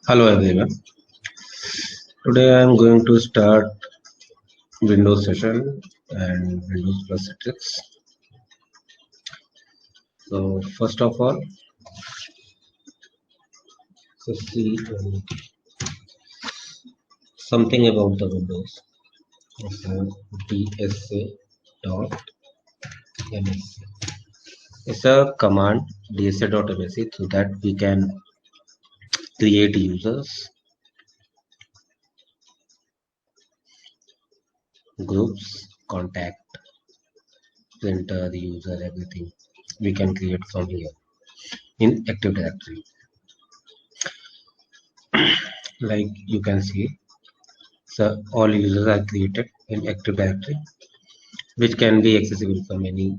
Hello everyone. Today I am going to start Windows session and Windows plus Citrix. So first of all, see something about the Windows. So dsa.msc. It's a command dsa.msc so that we can create users, groups, contact, printer, user, everything we can create from here in Active Directory. Like you can see, so all users are created in Active Directory, which can be accessible from any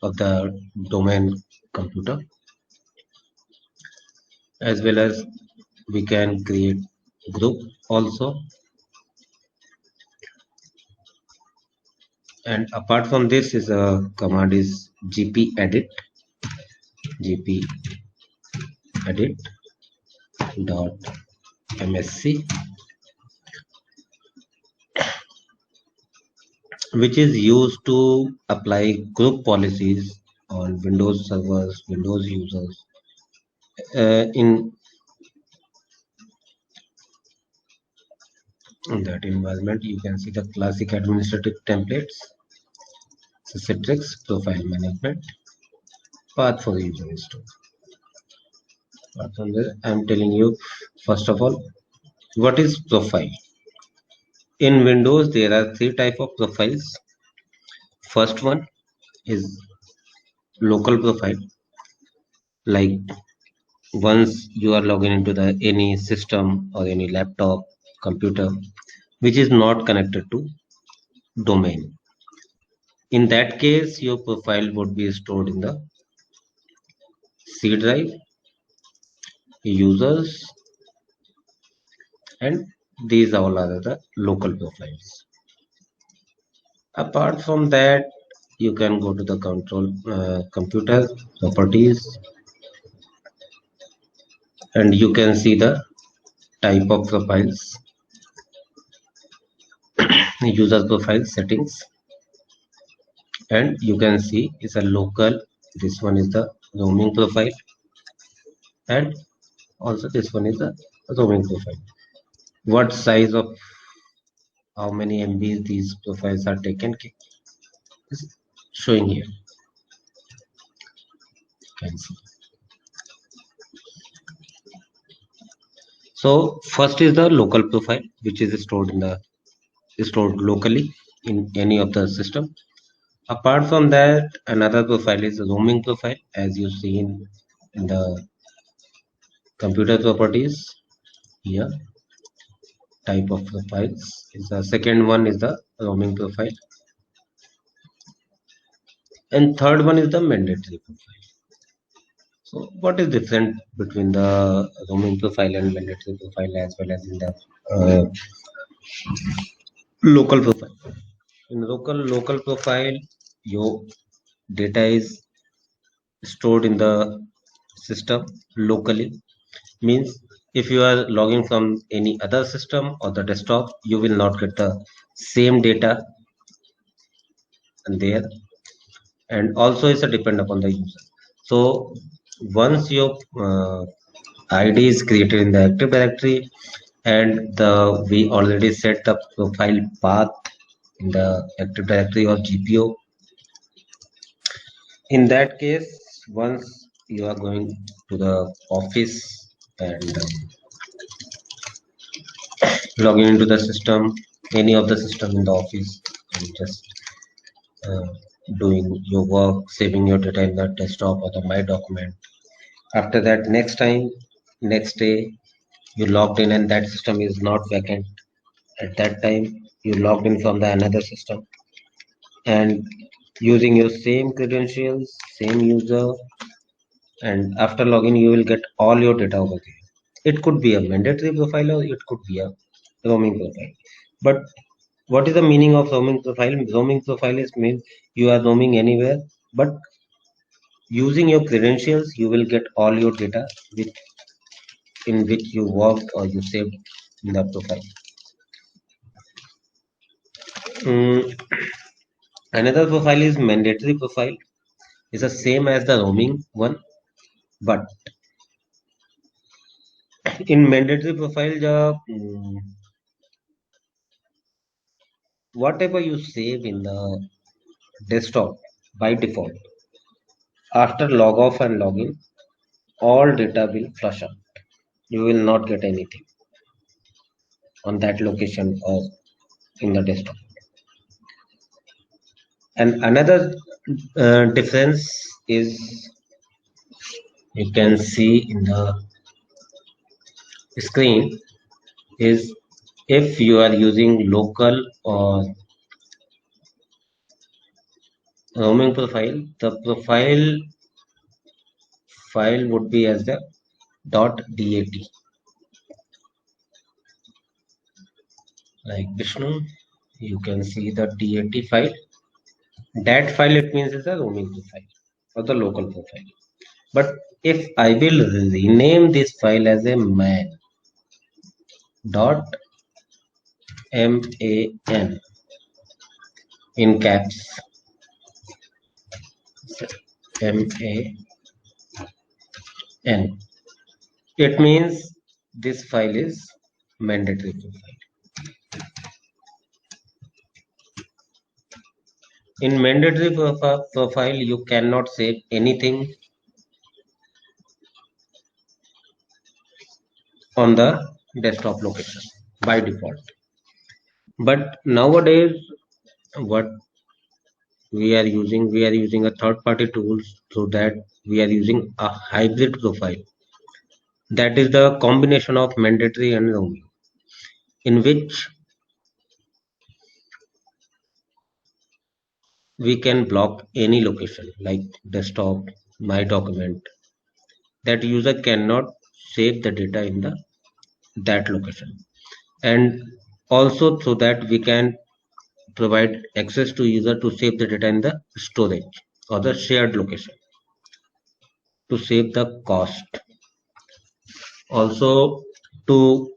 of the domain computer, as well as we can create group also. And apart from this is a command is gpedit dot msc, which is used to apply group policies on Windows servers, Windows users. In that environment, you can see the classic administrative templates, so Citrix profile management, path for the user history. Apart from this, I'm telling you, first of all, what is profile? In Windows, there are three type of profiles. First one is local profile. Like once you are logging into the any system or any laptop, computer, which is not connected to domain. In that case, your profile would be stored in the C drive, users, and these all are the local profiles. Apart from that, you can go to the control computer properties, and you can see the type of profiles, user profile settings, and you can see it's a local. This one is the roaming profile, and also this one is the roaming profile. What size of how many MB these profiles are taken is showing here. You can see. So first is the local profile, which is stored locally in any of the system. Apart from that, another profile is the roaming profile, as you see in the computer properties here. Type of profiles is the second one is the roaming profile, and third one is the mandatory profile. So what is different between the roaming profile and mandatory profile, as well as in the local profile? In local profile, your data is stored in the system locally. Means if you are logging from any other system or the desktop, you will not get the same data there, and also it's a depend upon the user. So once your ID is created in the Active Directory, and we already set the profile path in the Active Directory or GPO. In that case, once you are going to the office and logging into the system, any of the system in the office, and just uh, doing your work, saving your data in the desktop or the My Document. After that, next day, you logged in and that system is not vacant. At that time, you logged in from the another system, and using your same credentials, same user, and after login, you will get all your data over there. It could be a mandatory profile or it could be a roaming profile. But what is the meaning of roaming profile? Roaming profile is means you are roaming anywhere, but using your credentials, you will get all your data with in which you worked or you saved in the profile. Another profile is mandatory profile. It's the same as the roaming one, but in mandatory profile, whatever you save in the desktop by default, after log off and login, all data will flush out. You will not get anything on that location or in the desktop. And another difference is, you can see in the screen, is if you are using local or roaming profile, the profile file would be as the .dat. Like Vishnu, you can see the .dat file. That file, it means, is a roaming profile or the local profile. But if I will rename this file as a man .man in caps, MAN, it means this file is mandatory profile. In mandatory profile, you cannot save anything on the desktop location by default. But nowadays, what we are using a third-party tools, so that we are using a hybrid profile. That is the combination of mandatory and roaming, in which we can block any location like desktop, my document. That user cannot save the data in that location, and also so that we can provide access to user to save the data in the storage or the shared location to save the cost. Also to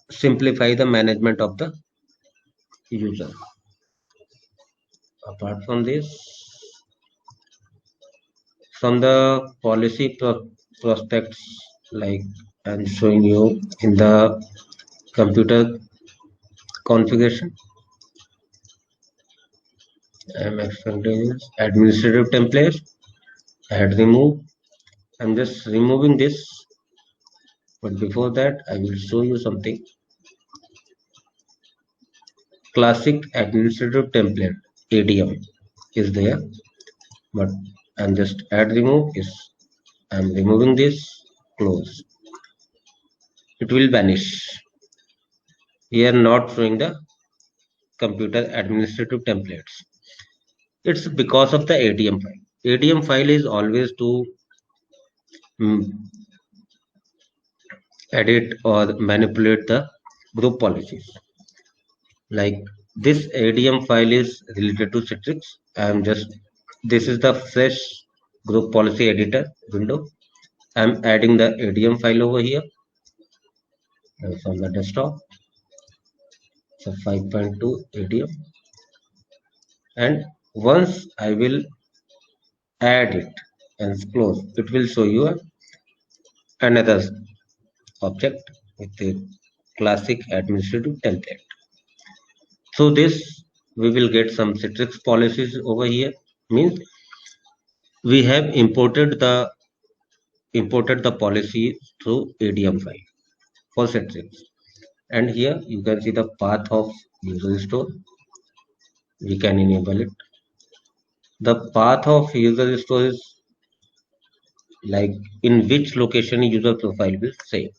simplify the management of the user. Apart from this, from the policy prospects, like I'm showing you in the computer configuration, I'm expecting administrative template, add remove. I'm just removing this, but before that I will show you something. Classic administrative template ADM is there, but I'm just add remove is, I'm removing this, close. It will vanish. Here not showing the computer administrative templates. It's because of the ADM file. ADM file is always to edit or manipulate the group policies. Like this ADM file is related to Citrix. This is the fresh group policy editor window. I'm adding the ADM file over here from the desktop. So 5.2 ADM, and once I will add it and close, it will show you another object with the classic administrative template. So this, we will get some Citrix policies over here. Means we have imported the policy through ADM file for Citrix, and here you can see the path of user store. We can enable it. The path of user store is like in which location user profile will save,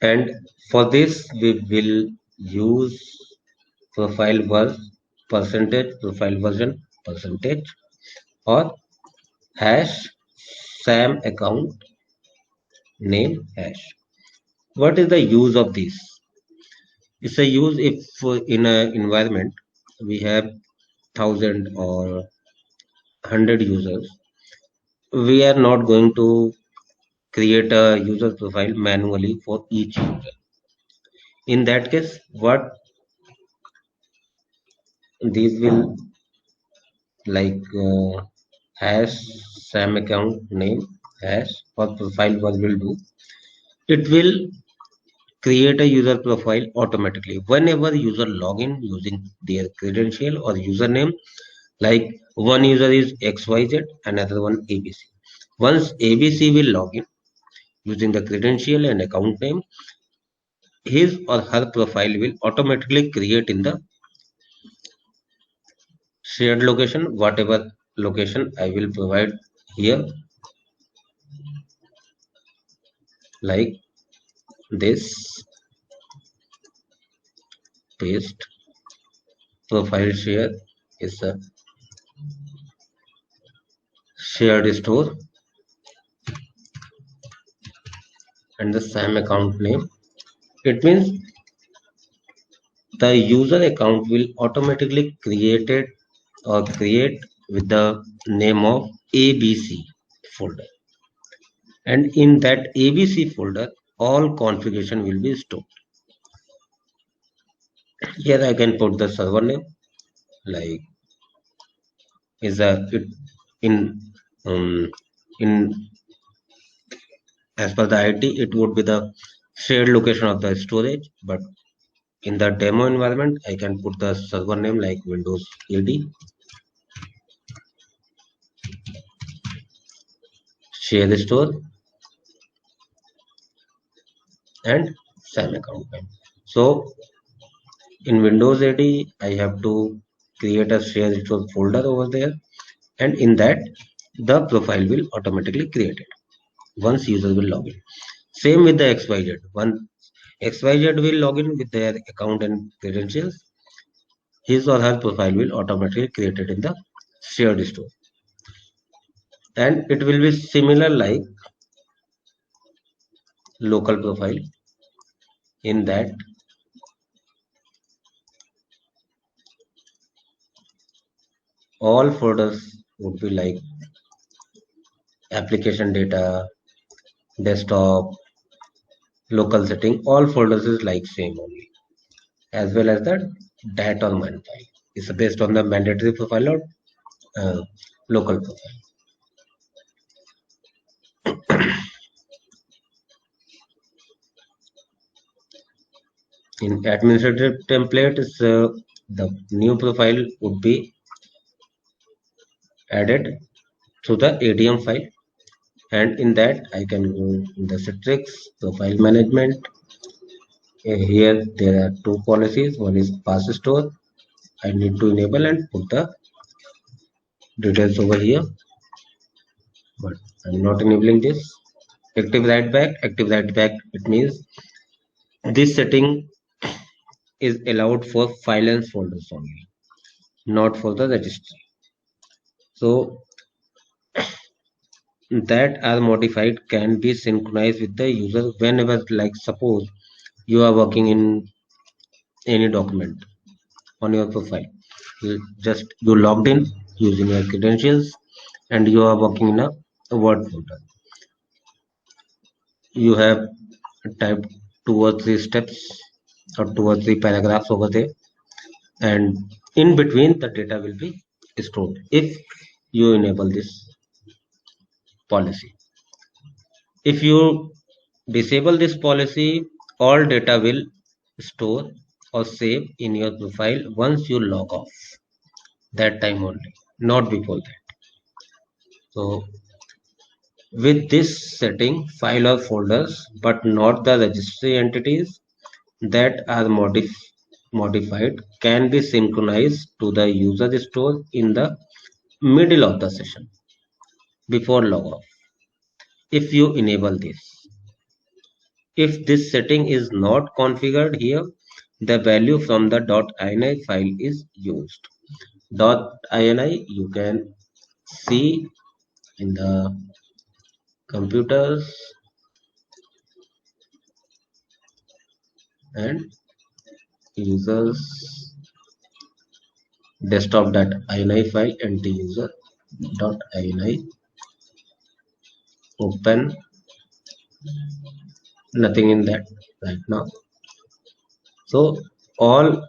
and for this we will use profile version percentage or hash SAM account name hash. What is the use of this? It's a use if in an environment we have 1,000 or 100 users, we are not going to create a user profile manually for each user. In that case, what these will like hash SAM account name hash for profile what will do, it will create a user profile automatically whenever user login using their credential or username. Like one user is XYZ, another one ABC. Once ABC will log in using the credential and account name, his or her profile will automatically create in the shared location, whatever location I will provide here, like this, paste, profile share is a shared store, and the SAM account name. It means the user account will automatically create with the name of ABC folder, and in that ABC folder all configuration will be stored. Here I can put the server name, like is a it in in as per the IT it would be the shared location of the storage, but in the demo environment I can put the server name like Windows AD share store and SAM account name. So in Windows AD I have to create a share store folder over there, and in that the profile will automatically create it once user will log in. Same with the XYZ. Once XYZ will log in with their account and credentials, his or her profile will automatically create it in the shared store, and it will be similar like local profile. In that all folders would be like application data, desktop, local setting, all folders is like same only, as well as the dat or man file is based on the mandatory profile or uh, local profile. In administrative template is the new profile would be added to the ADM file, and in that I can go in the Citrix profile management. Here there are two policies. One is pass store. I need to enable and put the details over here, but I'm not enabling this. Active write back. Active write back, it means this setting is allowed for file and folders only, not for the registry. So that are modified can be synchronized with the user whenever, like suppose you are working in any document on your profile, you logged in using your credentials and you are working in a Word folder. You have typed 2 or 3 steps or 2 or 3 paragraphs over there, and in between the data will be stored if you enable this policy. If you disable this policy, all data will store or save in your profile once you log off, that time only, not before that. So with this setting, file or folders, but not the registry entities that are modified, can be synchronized to the user store in the middle of the session before log off if you enable this. If this setting is not configured here, the value from the .ini file is used. .ini you can see in the computers and users desktop.ini file and user.ini open Nothing in that right now. So all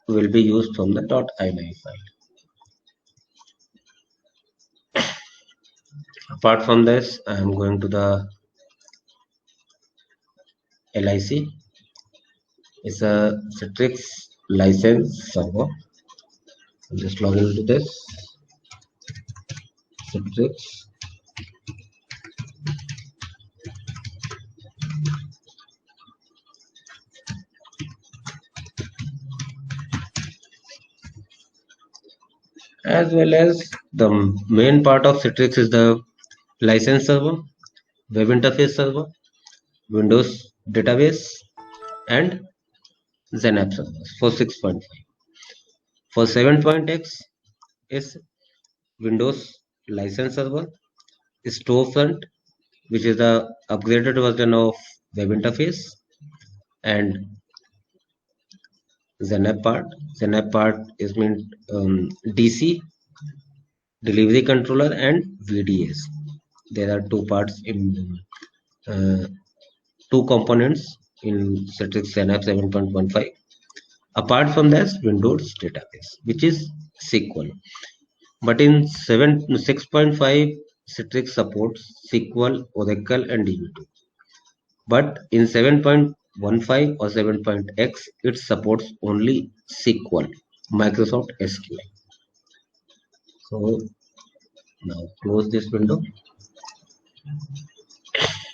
will be used from the .ini file. Apart from this, I am going to the LIC. It's a Citrix license server. I'll just log into this Citrix. As well as the main part of Citrix is the license server, web interface server, Windows database, and XenApp servers for 6.5. For 7.x is Windows license server, Storefront, which is the upgraded version of web interface, and XenApp part. XenApp part is meant DC, delivery controller, and VDS. There are two parts in two components in Citrix XenApp 7.15. Apart from that, Windows database, which is SQL. But in 6.5, Citrix supports SQL, Oracle, and DB2. But in 7.15 or 7.x, it supports only SQL, Microsoft SQL. So now close this window.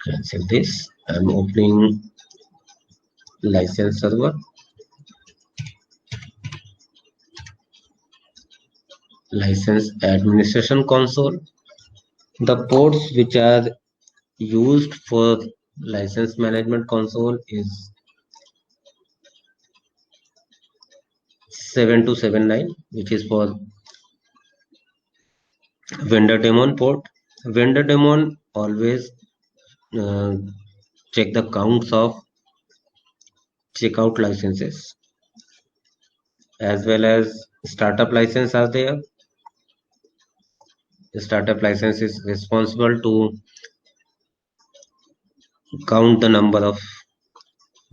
Cancel this. I'm opening license server. License administration console. The ports which are used for license management console is 7279, which is for vendor daemon port. Vendor daemon always check the counts of checkout licenses, as well as startup license are there. The startup license is responsible to count the number of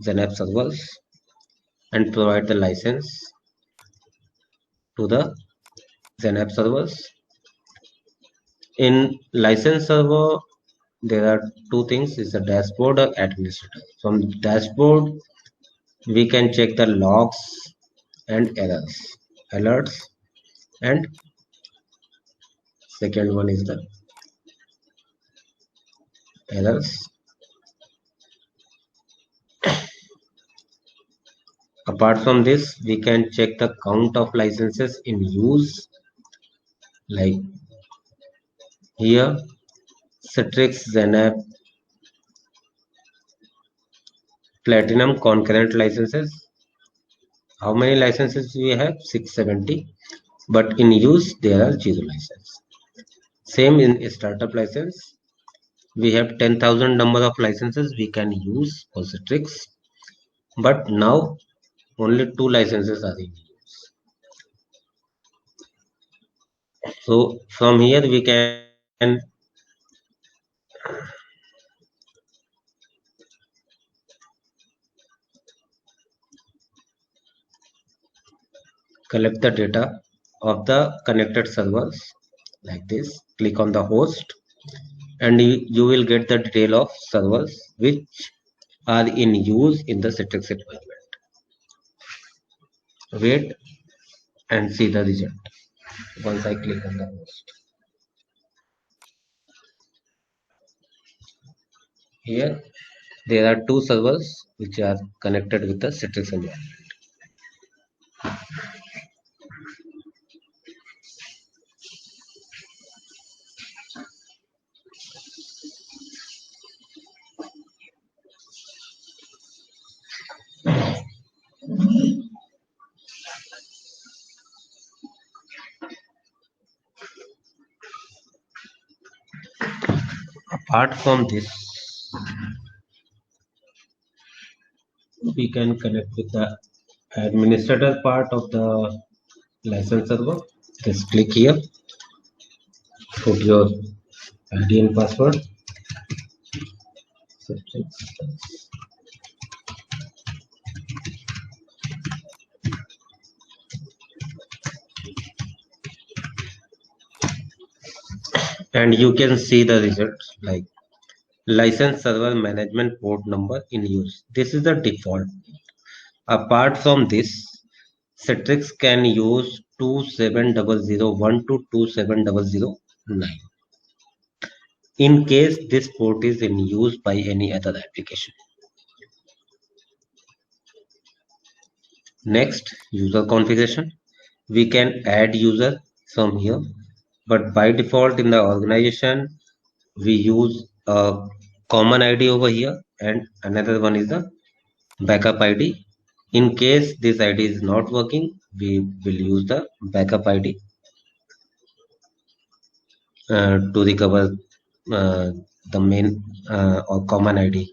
XenApp servers and provide the license to the XenApp servers. In license server, there are two things: is the dashboard or administrator. From dashboard, we can check the logs and alerts, and second one is the errors. Apart from this, we can check the count of licenses in use, like here Citrix XenApp Platinum concurrent licenses. How many licenses we have? 670, but in use there are 0 licenses. Same in a startup license, we have 10,000 number of licenses we can use for Citrix, but now only 2 licenses are in use. So from here we can collect the data of the connected servers like this. Click on the host and you will get the detail of servers which are in use in the Citrix environment. Wait and see the result once I click on the host. Here there are 2 servers which are connected with the Citrix environment. Apart from this, we can connect with the administrator part of the license server. Just click here, put your ID and password. So And you can see the results like license server management port number in use. This is the default. Apart from this, Citrix can use 27001 to 27009 in case this port is in use by any other application. Next, user configuration. We can add user from here, but by default in the organization, we use a common ID over here and another one is the backup ID. In case this ID is not working, we will use the backup ID to recover the main or common ID.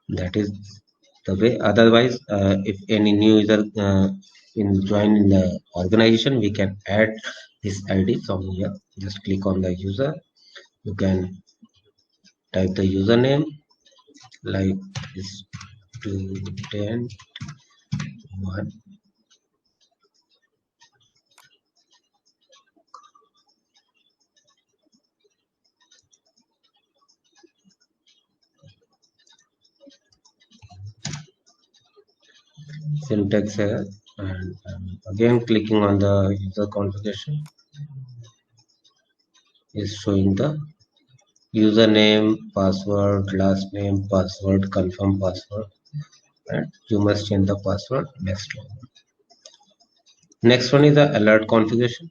That is the way. Otherwise, if any new user join in the organization, we can add this ID from here. Just click on the user. You can type the username like student 1. Syntax here, and again clicking on the user configuration is showing the username, password, last name, password, confirm password, and you must change the password. Next one is the alert configuration.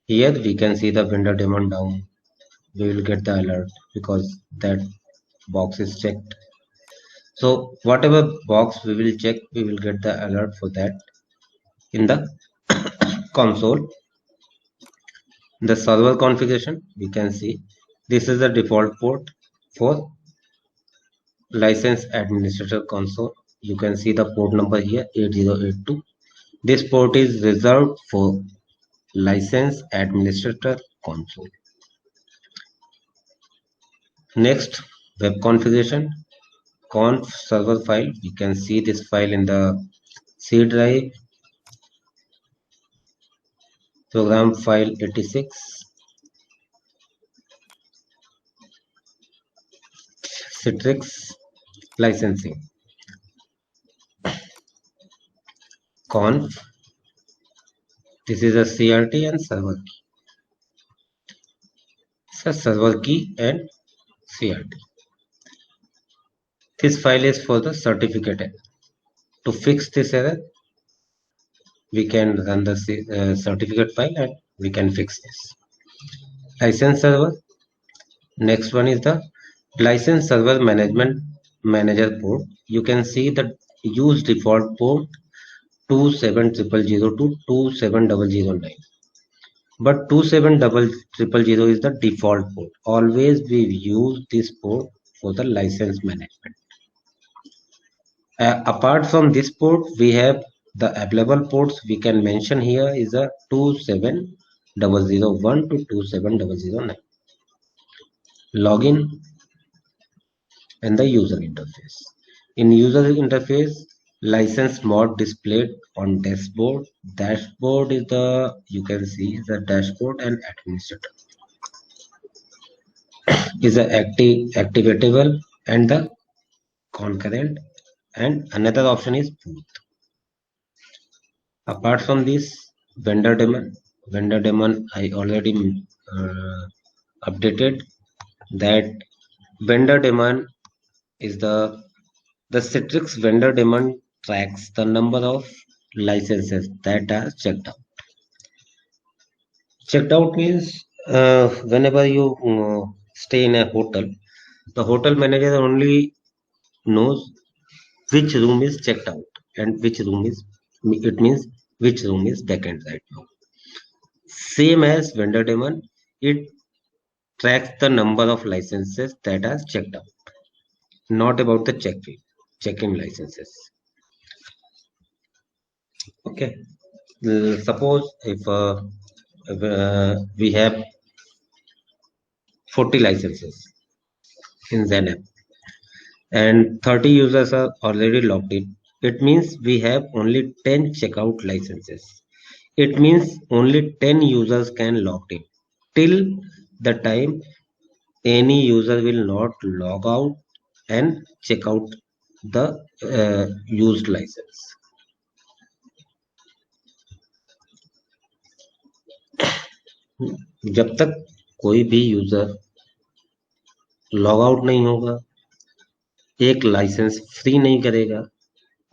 Here we can see the vendor daemon down. We will get the alert because that box is checked. So whatever box we will check, we will get the alert for that in the console. The server configuration, we can see this is the default port for license administrator console. You can see the port number here 8082. This port is reserved for license administrator console. Next, web configuration, conf server file. We can see this file in the C drive, program file 86, Citrix licensing, conf. This is a CRT and server key. So server key and CRT. This file is for the certificate error. To fix this error, we can run the certificate file and we can fix this. License server. Next one is the license server management manager port. You can see the use default port 27000 to 27009. But 27000 is the default port. Always we use this port for the license management. Apart from this port, we have the available ports we can mention here is a 27001 to 27009. Login and the user interface. In user interface, license mod displayed on dashboard. Dashboard is the, you can see the dashboard and administrator is a activatable and the concurrent, and another option is both. Apart from this, vendor daemon I already updated that. Vendor daemon is the Citrix vendor daemon tracks the number of licenses that are checked out. Checked out means whenever you stay in a hotel, the hotel manager only knows which room is checked out and which room is, it means which room is vacant right now. Same as vendor daemon, it tracks the number of licenses that are checked out, not about the check-in licenses. Okay, suppose if we have 40 licenses in Zen app, and 30 users are already logged in. It means we have only 10 checkout licenses. It means only 10 users can log in. Till the time any user will not log out and check out the used license. जब तक कोई भी user log out नहीं होगा, एक licence free नहीं करेगा,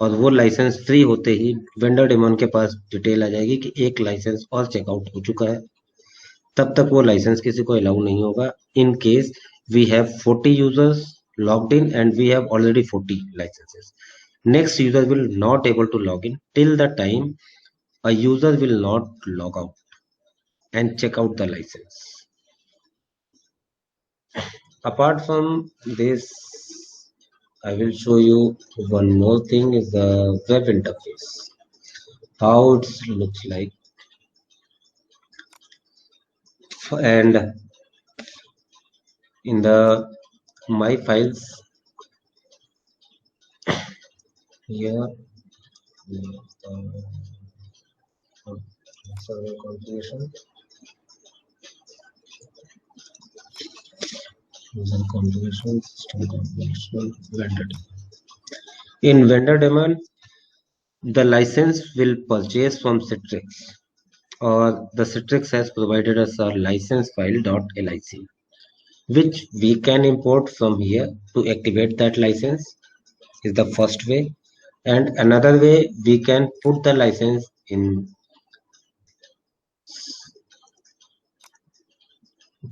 और वो लाइसेंस फ्री होते ही वेंडर डेमन के पास डिटेल आ जाएगी कि एक लाइसेंस और चेकआउट हो चुका है, तब तक वो लाइसेंस किसी को अलाउ नहीं होगा. In case we have 40 users logged in and we have already 40 licenses, next user will not able to log in till the time a user will not log out and check out the license. Apart from this, I will show you one more thing, is the web interface, how it looks like. And in the my files here, server configuration, user configuration, system configuration, vendor daemon. In vendor daemon, the license will purchase from Citrix, or the Citrix has provided us a license file.lic, which we can import from here to activate that license, is the first way. And another way, we can put the license in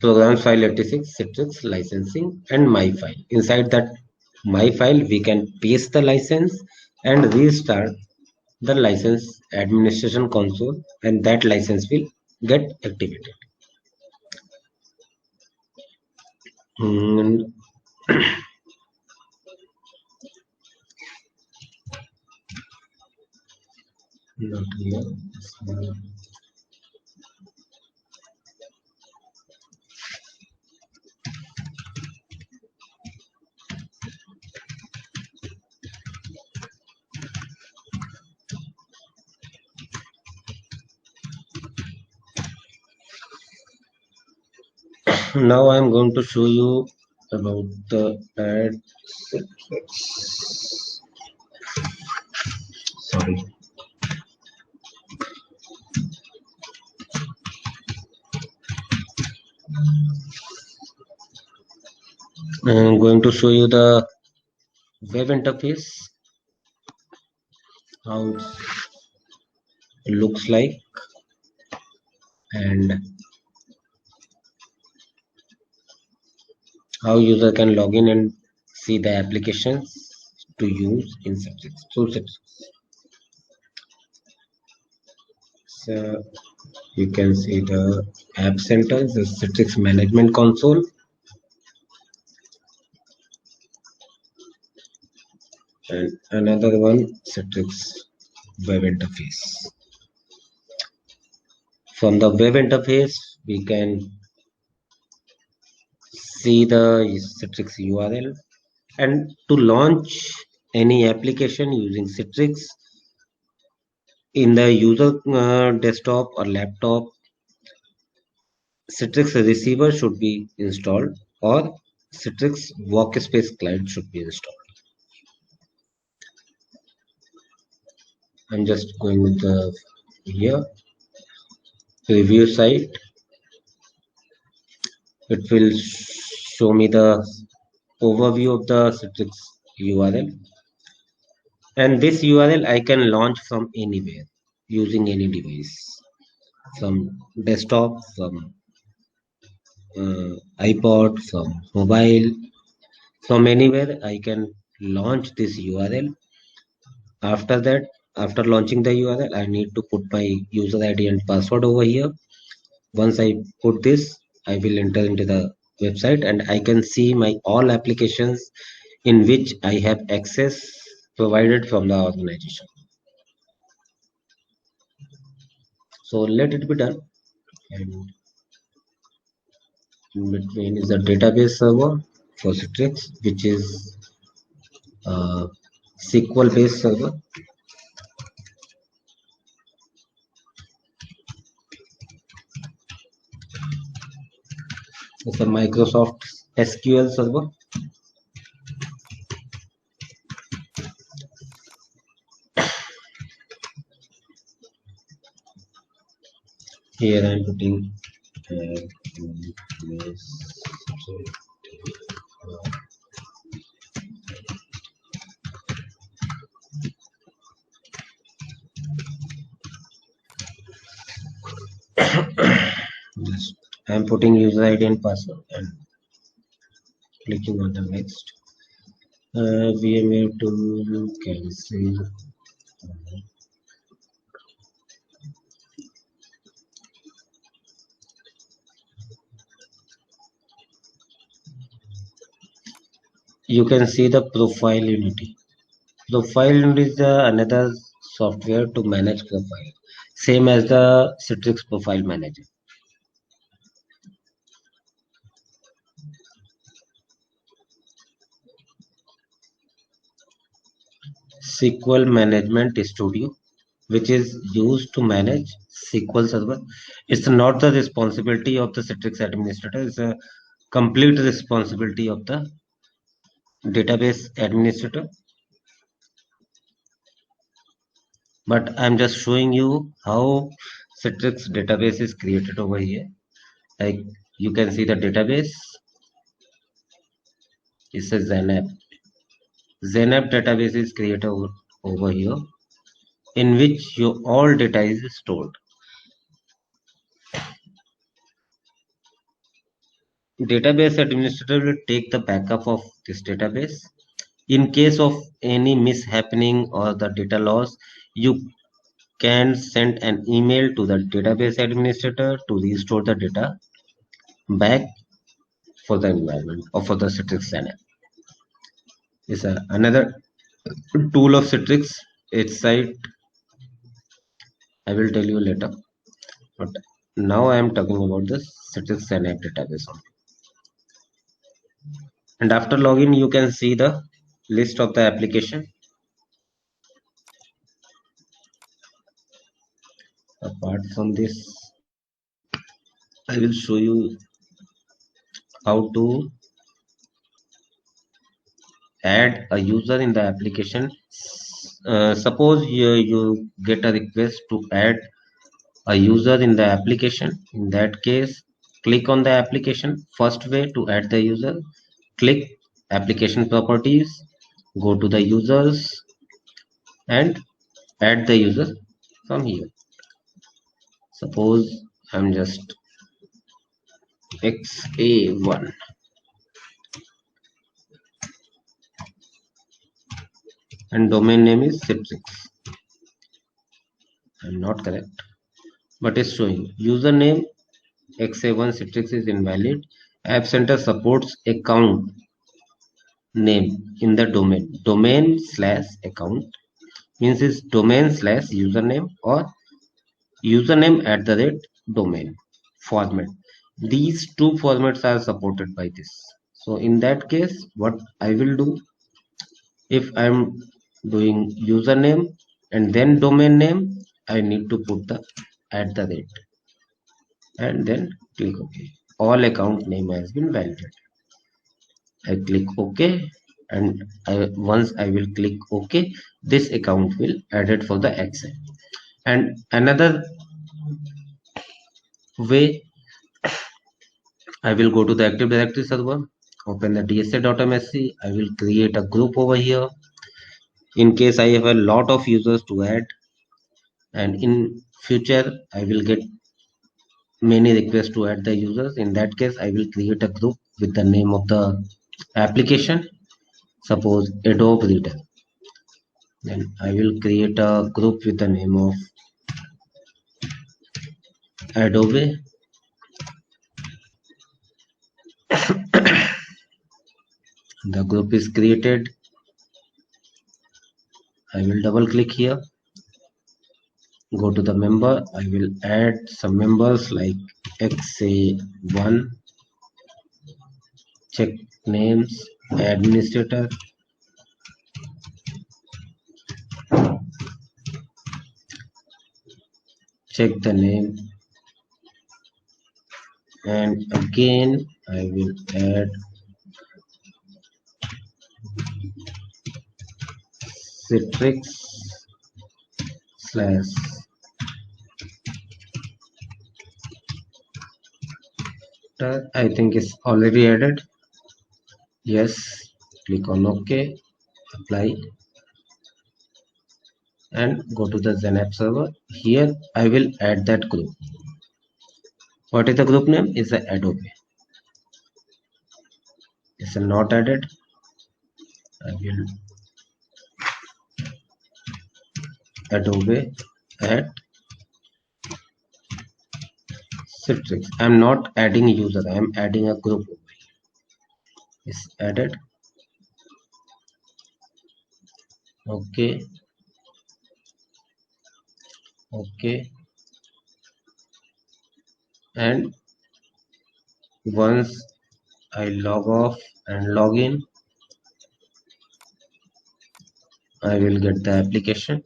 programs file 86, Citrix licensing, and my file. Inside that my file, we can paste the license and restart the license administration console, and that license will get activated. Hmm, not here. Now I am going to show you about the add Citrix. Sorry. I am going to show you the web interface, how it looks like, and how user can log in and see the applications to use in Citrix, through Citrix. So you can see the app center, the Citrix management console, and another one, Citrix web interface. From the web interface, we can see the Citrix URL, and to launch any application using Citrix in the user desktop or laptop, Citrix receiver should be installed, or Citrix workspace client should be installed. I'm just going with the here review site. It will show me the overview of the Citrix URL, and this URL I can launch from anywhere using any device, from desktop, from iPod, from mobile, from anywhere I can launch this URL. After that, after launching the URL, I need to put my user ID and password over here. Once I put this, I will enter into the website, and I can see my all applications in which I have access provided from the organization. So let it be done. And in between is the database server for Citrix, which is SQL based server. It's a Microsoft SQL server. Here I am putting just I am putting user ID and password and clicking on the next. VMware tool cancel. You can see the Profile Unity. Profile Unity is another software to manage profile, same as the Citrix Profile Manager. SQL Management Studio, which is used to manage SQL Server. It's not the responsibility of the Citrix administrator. It's a complete responsibility of the database administrator. But I'm just showing you how Citrix database is created over here. Like you can see the database. It's a XenApp. XenApp database is created over here, in which your all data is stored. Database administrator will take the backup of this database. In case of any mishappening or the data loss, you can send an email to the database administrator to restore the data back for the environment or for the Citrix XenApp. Is another tool of Citrix. Its site I will tell you later, but now I am talking about the Citrix XenApp database only. And after login, you can see the list of the application. Apart from this, I will show you how to add a user in the application. Suppose you get a request to add a user in the application. In that case, click on the application. First way to add the user, click application properties, go to the users and add the user from here. Suppose I'm just XA1. And domain name is Citrix. I'm not correct, but it's showing username XA1 Citrix is invalid. App Center supports account name in the domain slash account means is domain slash username or username at the rate domain format. These two formats are supported by this. So in that case, what I will do, if I'm doing username and then domain name, I need to put the at the rate and then click OK. All account name has been validated. I click OK, and once I will click OK, this account will added for the Excel. And another way, I will go to the Active Directory server, open the dsa.msc. I will create a group over here. In case I have a lot of users to add, and in future I will get many requests to add the users. In that case, I will create a group with the name of the application. Suppose Adobe Reader. Then I will create a group with the name of Adobe. The group is created. I will double click here. Go to the member. I will add some members like XA1. Check names, administrator, check the name, and again I will add Citrix slash I think it's already added. Yes, click on OK, apply, and go to the Zen server. Here I will add that group. What is the group name? Is the Adobe. It's not added. I will Adobe at Citrix. I'm not adding user, I'm adding a group. It's added. Okay. Okay. And once I log off and log in, I will get the application.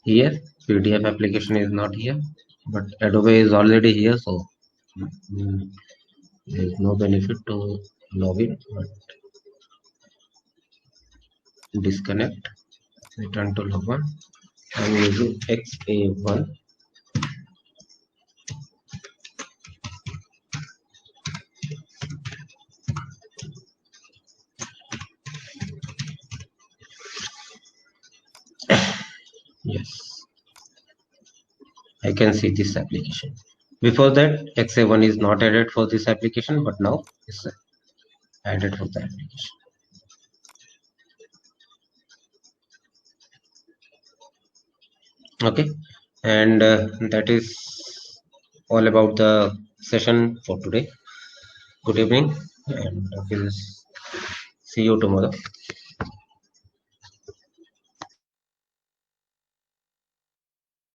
Here PDF application is not here, but Adobe is already here, so there is no benefit to log in. But disconnect, return to log on. I'm using XA1. Yes, I can see this application. Before that, XA1 is not added for this application, but now it's added for the application. Okay, and that is all about the session for today. Good evening, and we'll see you tomorrow.